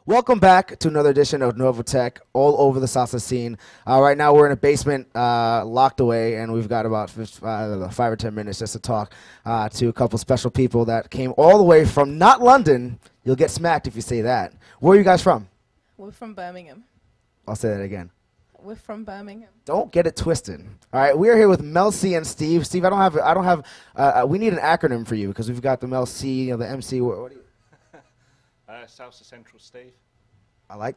Welcome back to another edition of Nuevotec, all over the salsa scene. Right now, we're in a basement, locked away, and we've got about I don't know, 5 or 10 minutes just to talk to a couple special people that came all the way from not London. You'll get smacked if you say that. Where are you guys from? We're from Birmingham. I'll say that again. We're from Birmingham. Don't get it twisted. All right, we're here with MelC and Steve. Steve, I don't have. We need an acronym for you because we've got the MelC, the MC. What do you? Salsa-Central, Steve. I like,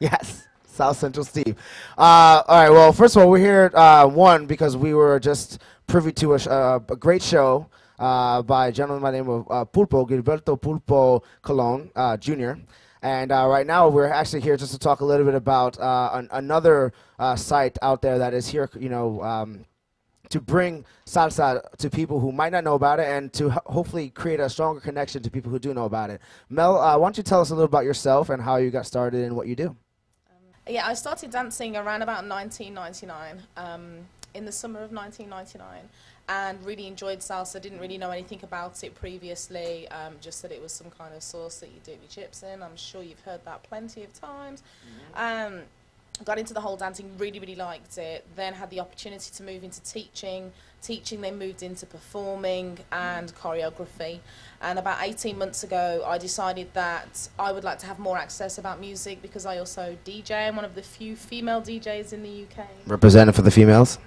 yes, Salsa-Central Steve. All right, well, first of all, we're here, one, because we were just privy to a great show by a gentleman by the name of Pulpo, Gilberto Pulpo Colon, Jr., and right now we're actually here just to talk a little bit about another site out there that is here, to bring salsa to people who might not know about it and to hopefully create a stronger connection to people who do know about it. Mel, why don't you tell us a little about yourself and how you got started and what you do? Yeah, I started dancing around about 1999, in the summer of 1999, and really enjoyed salsa. Didn't really know anything about it previously, just that it was some kind of sauce that you dip your chips in. I'm sure you've heard that plenty of times. Got into the whole dancing, really liked it, then had the opportunity to move into teaching, then moved into performing and choreography, and about 18 months ago I decided that I would like to have more access about music because I also DJ. I'm one of the few female DJs in the UK. Representing for the females?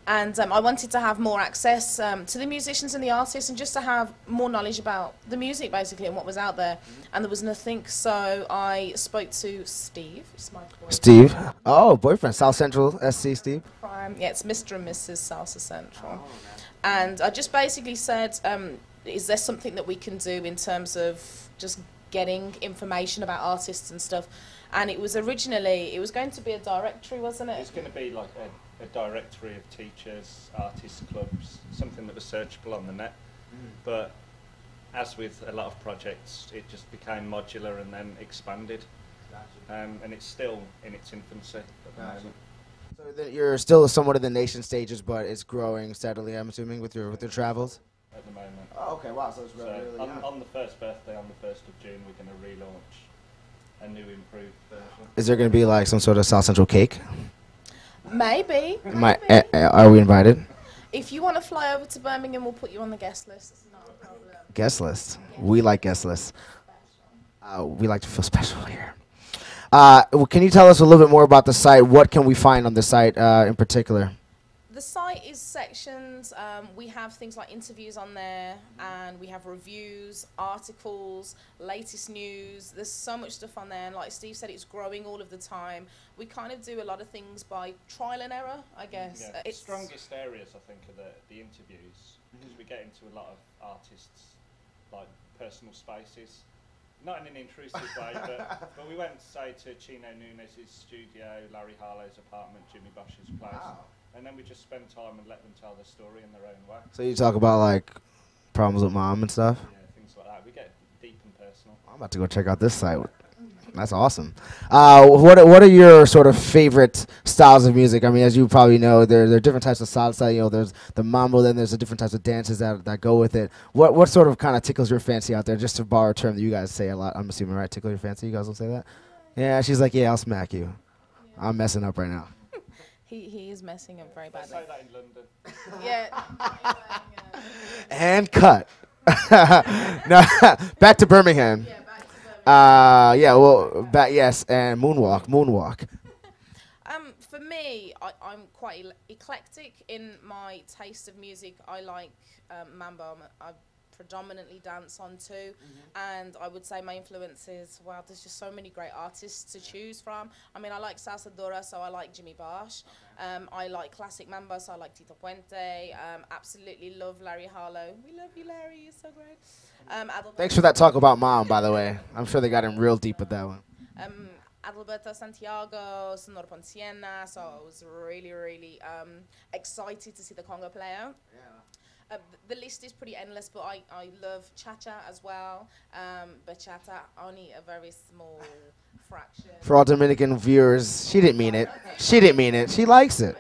And I wanted to have more access to the musicians and the artists and just to have more knowledge about the music, basically, and what was out there. And there was nothing, so I spoke to Steve. It's my boyfriend. Steve? Oh, boyfriend. Salsa-Central SC, Steve? Yeah, it's Mr. and Mrs. Salsa-Central. And I just basically said, is there something that we can do in terms of just getting information about artists and stuff? And it was originally, it was going to be a directory, wasn't it? It's going to be like a directory of teachers, artists, clubs, something that was searchable on the net. But as with a lot of projects, it just became modular and then expanded. And it's still in its infancy at the moment. So you're still somewhat in the nation stages, but it's growing steadily, I'm assuming, with your travels? At the moment. Oh, okay, wow, so it's really on the first birthday, on the 1st of June, we're going to relaunch a new improved version. Is there going to be like some sort of Salsa-Central cake? Maybe. Are we invited? If you want to fly over to Birmingham, we'll put you on the guest list. It's not a problem. Guest list. We like guest lists. We like to feel special here. Well, can you tell us a little bit more about the site? What can we find on the site in particular? The site is sections. We have things like interviews on there, and we have reviews, articles, latest news. There's so much stuff on there, and like Steve said, it's growing all of the time. We kind of do a lot of things by trial and error, I guess. Yeah. The strongest areas, I think, are the interviews, because we get into a lot of artists' like personal spaces. Not in an intrusive way, but we went, say, to Chino Nunes' studio, Larry Harlow's apartment, Jimmy Bosch's place. Wow. And then we just spend time and let them tell their story in their own way. So you talk about like problems with mom and stuff? Yeah, things like that. We get deep and personal. I'm about to go check out this site. That's awesome. What are your sort of favorite styles of music? I mean, as you probably know, there are different types of salsa. You know, there's the mambo, then there's the different types of dances that go with it. What sort of kind of tickles your fancy out there? Just to borrow a term that you guys say a lot, I'm assuming, right? Tickle your fancy? You guys will say that? Yeah, she's like, yeah, I'll smack you. Yeah. I'm messing up right now. He is messing up very badly. Say that in London. Yeah. And cut. No, back to Birmingham. Yeah, back to Birmingham. Yeah, well, yes, and moonwalk. For me, I'm quite eclectic in my taste of music. I like mambo. I predominantly dance on too, and I would say my influences, wow, there's just so many great artists to choose from. I mean, I like salsa dura, so I like Jimmy Bosch. I like classic mambo, so I like Tito Puente. Absolutely love Larry Harlow. We love you, Larry, you're so great. Thanks for that talk about mom, by the way. I'm sure they got him real deep with that one. Adalberto Santiago, Sonora Ponciana, so I was really excited to see the Congo player. Yeah. The list is pretty endless, but I love cha-cha as well. Bachata, only a very small fraction. For all Dominican viewers, she didn't mean it. Okay. She didn't mean it. She likes it.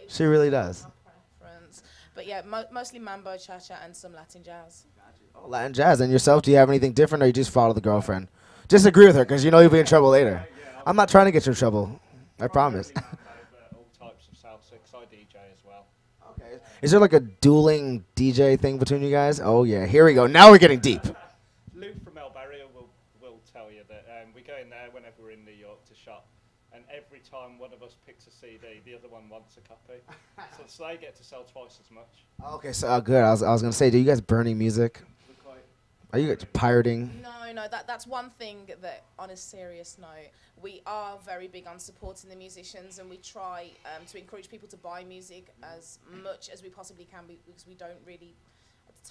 She really does. But yeah, mostly mambo, cha-cha, and some Latin jazz. Oh, Latin jazz. And yourself, do you have anything different, or you just follow the girlfriend? Just agree with her, because you know you'll be in trouble later. Yeah, I'm not trying to get you in trouble. I promise. All types of salsa, 'cause I DJ as well. Okay. Is there like a dueling DJ thing between you guys? Oh yeah, here we go. Now we're getting deep. Luke from El Barrio will tell you that we go in there whenever we're in New York to shop, and every time one of us picks a CD, the other one wants a copy. So they get to sell twice as much. Okay, so good. I was gonna say, do you guys burning music? Are you guys pirating? No, that's one thing that, on a serious note, we are very big on supporting the musicians, and we try to encourage people to buy music as much as we possibly can, because we don't really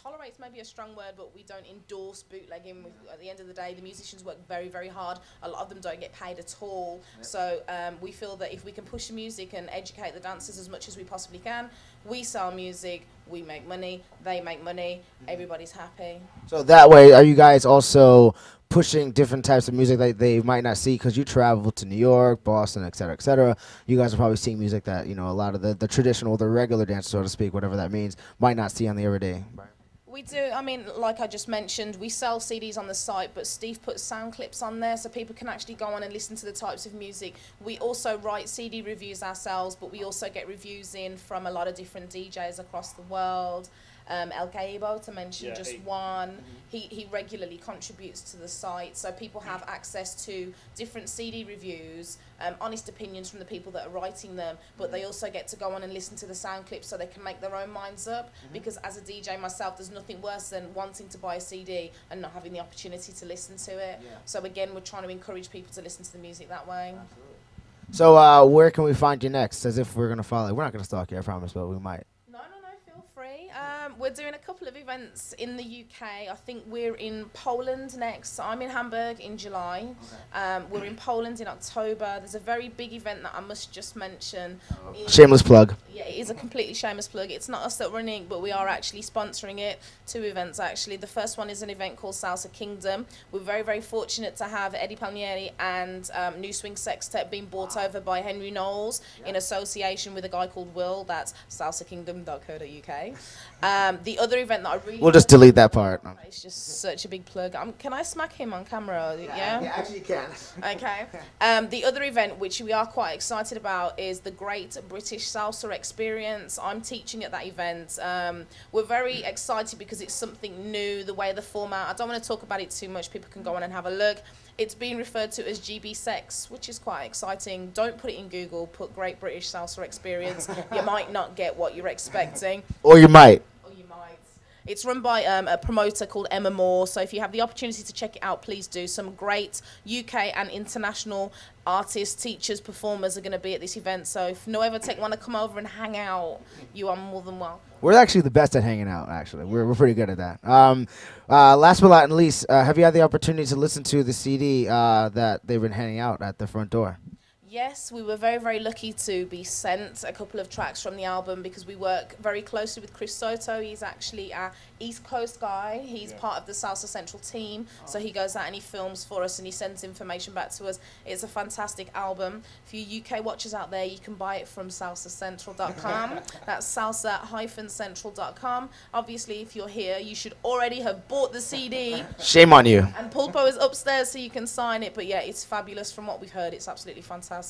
tolerate's maybe a strong word, but we don't endorse bootlegging. At the end of the day, the musicians work very, very hard. A lot of them don't get paid at all. Yep. So we feel that if we can push the music and educate the dancers as much as we possibly can, we sell music, we make money, they make money, everybody's happy. So that way, are you guys also pushing different types of music that they might not see, because you travel to New York, Boston, et cetera, et cetera. You guys are probably seeing music that, you know, a lot of the traditional, the regular dancers, so to speak, whatever that means, might not see on the everyday. We do. I mean, like I just mentioned, we sell CDs on the site, but Steve puts sound clips on there so people can actually go on and listen to the types of music. We also write CD reviews ourselves, but we also get reviews in from a lot of different DJs across the world. El Caibo, to mention just one. He regularly contributes to the site, so people have access to different CD reviews, honest opinions from the people that are writing them, but they also get to go on and listen to the sound clips so they can make their own minds up, because as a DJ myself, there's nothing worse than wanting to buy a CD and not having the opportunity to listen to it. So again, we're trying to encourage people to listen to the music that way. So where can we find you next? As if we're going to follow. We're not going to stalk you, I promise, but we might. Feel free. We're doing a couple of events in the UK. I think we're in Poland next. So I'm in Hamburg in July. Okay. We're in Poland in October. There's a very big event that I must just mention. Shameless plug. Yeah, it is a completely shameless plug. It's not us that running, but we are actually sponsoring it. 2 events, actually. The first one is an event called Salsa Kingdom. We're very, very fortunate to have Eddie Palmieri and New Swing Sextet being brought over by Henry Knowles in association with a guy called Will. That's salsakingdom.co.uk. The other event that I really... We'll just delete that part. It's just such a big plug. Can I smack him on camera? Yeah, actually you can. Okay. The other event, which we are quite excited about, is the Great British Salsa Experience. I'm teaching at that event. We're very excited because it's something new, the way the format. I don't want to talk about it too much. People can go on and have a look. It's being referred to as GB Sex, which is quite exciting. Don't put it in Google. Put Great British Salsa Experience. You might not get what you're expecting. Or you might. It's run by a promoter called Emma Moore, so if you have the opportunity to check it out, please do. Some great UK and international artists, teachers, performers are going to be at this event, so if Nuevotec want to come over and hang out, you are more than welcome. We're actually the best at hanging out, actually. We're pretty good at that. Last but not least, have you had the opportunity to listen to the CD that they've been handing out at the front door? Yes, we were very, very lucky to be sent a couple of tracks from the album because we work very closely with Chris Soto. He's actually our East Coast guy. He's part of the Salsa-Central team. So he goes out and he films for us and he sends information back to us. It's a fantastic album. For you UK watchers out there, you can buy it from salsa-central.com. That's salsa-central.com. Obviously, if you're here, you should already have bought the CD. Shame on you. And Pulpo is upstairs so you can sign it. But yeah, it's fabulous from what we've heard. It's absolutely fantastic.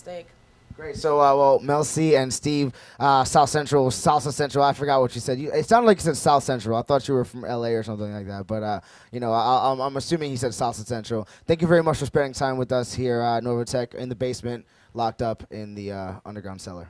Great. So, well, MelC and Steve, Salsa-Central. I forgot what you said. It sounded like you said South Central. I thought you were from LA or something like that. But, you know, I'm assuming he said Salsa-Central. Thank you very much for spending time with us here at Nuevotec in the basement, locked up in the underground cellar.